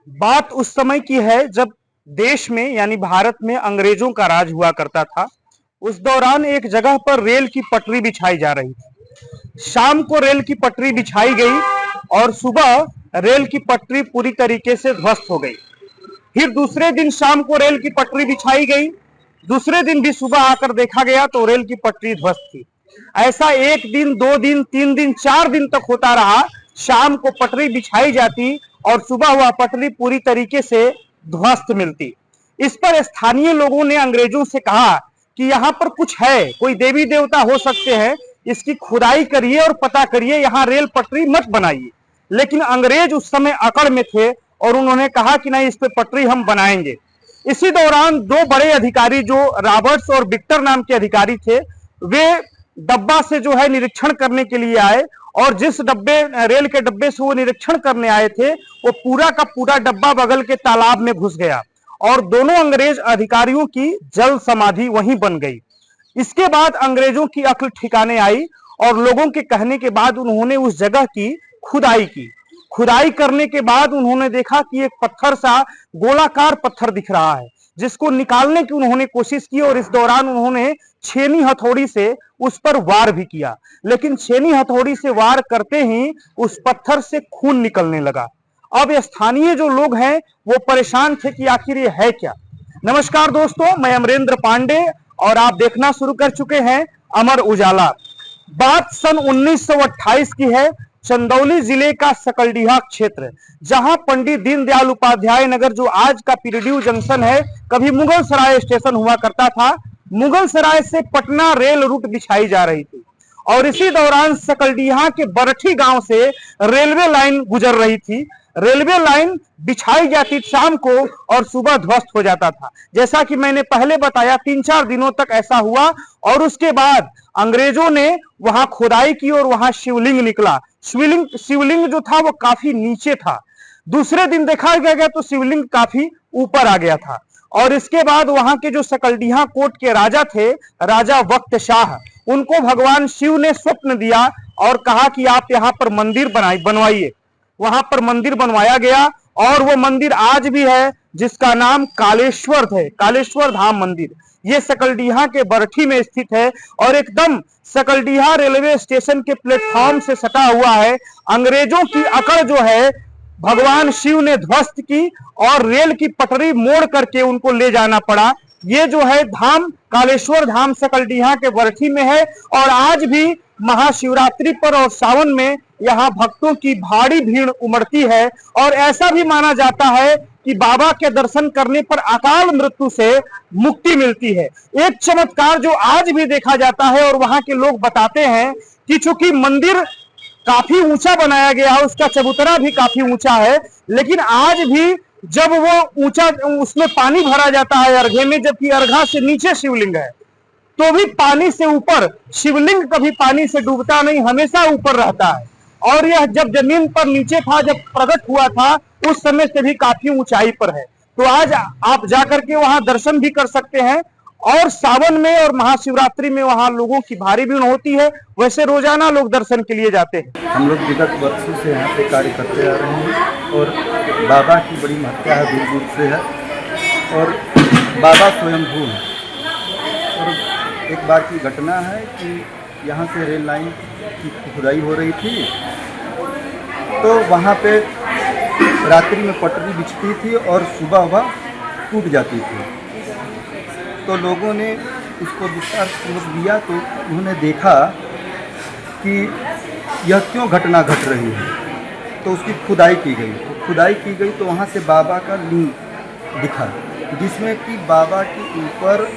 बात उस समय की है जब देश में यानी भारत में अंग्रेजों का राज हुआ करता था। उस दौरान एक जगह पर रेल की पटरी बिछाई जा रही थी। शाम को रेल की पटरी बिछाई गई और सुबह रेल की पटरी पूरी तरीके से ध्वस्त हो गई। फिर दूसरे दिन शाम को रेल की पटरी बिछाई गई। दूसरे दिन भी सुबह आकर देखा गया तो रेल की पटरी ध्वस्त थी। ऐसा एक दिन, दो दिन, तीन दिन, चार दिन तक होता रहा। शाम को पटरी बिछाई जाती और सुबह वह पटरी पूरी तरीके से ध्वस्त मिलती। इस पर स्थानीय लोगों ने अंग्रेजों से कहा कि यहाँ पर कुछ है, कोई देवी देवता हो सकते हैं, इसकी खुदाई करिए और पता करिए, यहाँ रेल पटरी मत बनाइए। लेकिन अंग्रेज उस समय अकड़ में थे और उन्होंने कहा कि नहीं, इस पे पटरी हम बनाएंगे। इसी दौरान दो बड़े अधिकारी जो रॉबर्ट्स और विक्टर नाम के अधिकारी थे, वे डब्बा से जो है निरीक्षण करने के लिए आए और जिस डब्बे रेल के डब्बे से वो निरीक्षण करने आए थे, वो पूरा का पूरा डब्बा बगल के तालाब में घुस गया और दोनों अंग्रेज अधिकारियों की जल समाधि वहीं बन गई। इसके बाद अंग्रेजों की अक्ल ठिकाने आई और लोगों के कहने के बाद उन्होंने उस जगह की खुदाई की। खुदाई करने के बाद उन्होंने देखा कि एक पत्थर सा गोलाकार पत्थर दिख रहा है, जिसको निकालने की उन्होंने कोशिश की और इस दौरान उन्होंने छेनी हथौड़ी से उस पर वार भी किया। लेकिन छेनी हथौड़ी से वार करते ही उस पत्थर से खून निकलने लगा। अब स्थानीय जो लोग हैं वो परेशान थे कि आखिर ये है क्या। नमस्कार दोस्तों, मैं अमरेंद्र पांडे और आप देखना शुरू कर चुके हैं अमर उजाला। बात सन 1928 की है। चंदौली जिले का सकलडीहा क्षेत्र, जहां पंडित दीनदयाल उपाध्याय नगर, जो आज का पीरीडीयू जंक्शन है, कभी मुगल सराय स्टेशन हुआ करता था। मुगल सराय से पटना रेल रूट बिछाई जा रही थी और इसी दौरान सकलडीहा के बरठी गांव से रेलवे लाइन गुजर रही थी। रेलवे लाइन बिछाई जाती शाम को और सुबह ध्वस्त हो जाता था। जैसा कि मैंने पहले बताया, 3-4 दिनों तक ऐसा हुआ और उसके बाद अंग्रेजों ने वहां खुदाई की और वहां शिवलिंग निकला। शिवलिंग जो था वो काफी नीचे था। दूसरे दिन देखा गया तो शिवलिंग काफी ऊपर आ गया था। और इसके बाद वहां के जो सकलडीहा कोट के राजा थे, राजा वक्त शाह, उनको भगवान शिव ने स्वप्न दिया और कहा कि आप यहाँ पर मंदिर बनवाइए। वहां पर मंदिर बनवाया गया और वो मंदिर आज भी है, जिसका नाम कालेश्वर है, कालेश्वर धाम मंदिर। ये सकलडीहा के बरठी में स्थित है और एकदम सकलडीहा रेलवे स्टेशन के प्लेटफॉर्म से सटा हुआ है। अंग्रेजों की अकड़ जो है भगवान शिव ने ध्वस्त की और रेल की पटरी मोड़ करके उनको ले जाना पड़ा। ये जो है धाम, कालेश्वर धाम, सकलडीहा के बरठी में है और आज भी महाशिवरात्रि पर और सावन में यहाँ भक्तों की भारी भीड़ उमड़ती है। और ऐसा भी माना जाता है कि बाबा के दर्शन करने पर अकाल मृत्यु से मुक्ति मिलती है। एक चमत्कार जो आज भी देखा जाता है और वहां के लोग बताते हैं कि चूंकि मंदिर काफी ऊंचा बनाया गया है, उसका चबूतरा भी काफी ऊंचा है, लेकिन आज भी जब वो ऊंचा, उसमें पानी भरा जाता है अर्घे में, जबकि अर्घा से नीचे शिवलिंग है, तो भी पानी से ऊपर शिवलिंग कभी पानी से डूबता नहीं, हमेशा ऊपर रहता है। और यह जब जमीन पर नीचे था, जब प्रकट हुआ था, उस समय से भी काफी ऊंचाई पर है। तो आज आप जाकर के वहां दर्शन भी कर सकते हैं और सावन में और महाशिवरात्रि में वहां लोगों की भारी भीड़ होती है। वैसे रोजाना लोग दर्शन के लिए जाते हैं। हम लोग विगत वर्षों से यहाँ पे कार्य करते आ रहे हैं और बाबा की बड़ी महत्ता है, दूर दूर से है और बाबा स्वयंभू है। और एक बार की घटना है कि यहाँ से रेल लाइन की खुदाई हो रही थी, तो वहाँ पे रात्रि में पटरी बिछती थी और सुबह वह टूट जाती थी। तो लोगों ने उसको विस्तारपूर्वक दिया तो उन्होंने देखा कि यह क्यों घटना घट रही है, तो उसकी खुदाई की गई। तो खुदाई की गई तो वहाँ से बाबा का लिंग दिखा, जिसमें कि बाबा के ऊपर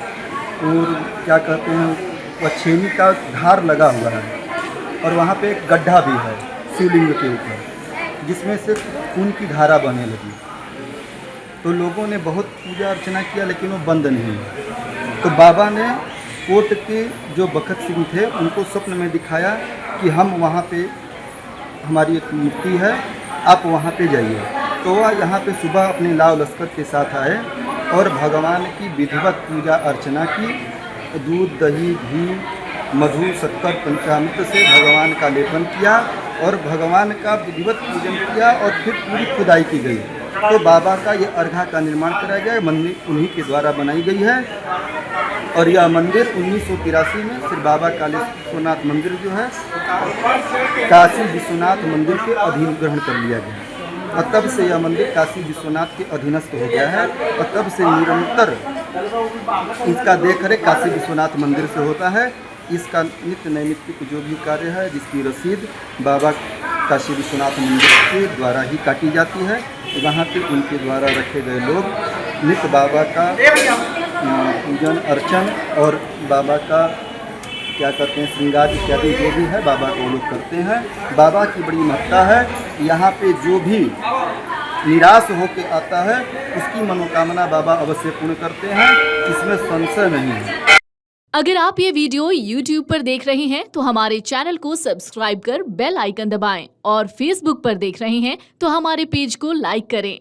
और क्या कहते हैं वह छेनी का धार लगा हुआ है और वहाँ पे एक गड्ढा भी है शिवलिंग के ऊपर, जिसमें से खून की धारा बहने लगी। तो लोगों ने बहुत पूजा अर्चना किया लेकिन वो बंद नहीं हुआ। तो बाबा ने कोर्ट के जो बखत सिंह थे उनको स्वप्न में दिखाया कि हम वहाँ पे, हमारी एक मूर्ति है, आप वहाँ पे जाइए। तो वह यहाँ पे सुबह अपने लाव लश्कर के साथ आए और भगवान की विधिवत पूजा अर्चना की। दूध, दही, घी, मधु, शक्कर, पंचामृत से भगवान का लेपन किया और भगवान का विधिवत पूजन किया और फिर पूरी खुदाई की गई। तो बाबा का ये अर्घा का निर्माण कराया गया है। मंदिर उन्हीं के द्वारा बनाई गई है और यह मंदिर 1983 में श्री बाबा कालेश्वरनाथ मंदिर जो है काशी विश्वनाथ मंदिर के अधीन ग्रहण कर लिया गया और तब से यह मंदिर काशी विश्वनाथ के अधीनस्थ हो गया है और तब से निरंतर इसका देखरेख काशी विश्वनाथ मंदिर से होता है। इसका नित्य नैमित्तिक जो भी कार्य है जिसकी रसीद बाबा काशी विश्वनाथ मंदिर के द्वारा ही काटी जाती है। वहाँ पे उनके द्वारा रखे गए लोग नित्य बाबा का पूजन अर्चन और बाबा का क्या कहते हैं श्रृंगार इत्यादि जो भी है बाबा को लोग करते हैं। बाबा की बड़ी महत्ता है। यहाँ पे जो भी निराश होकर आता है उसकी मनोकामना बाबा अवश्य पूर्ण करते हैं, इसमें संशय नहीं है। अगर आप ये वीडियो YouTube पर देख रहे हैं तो हमारे चैनल को सब्सक्राइब कर बेल आइकन दबाएं और Facebook पर देख रहे हैं तो हमारे पेज को लाइक करें।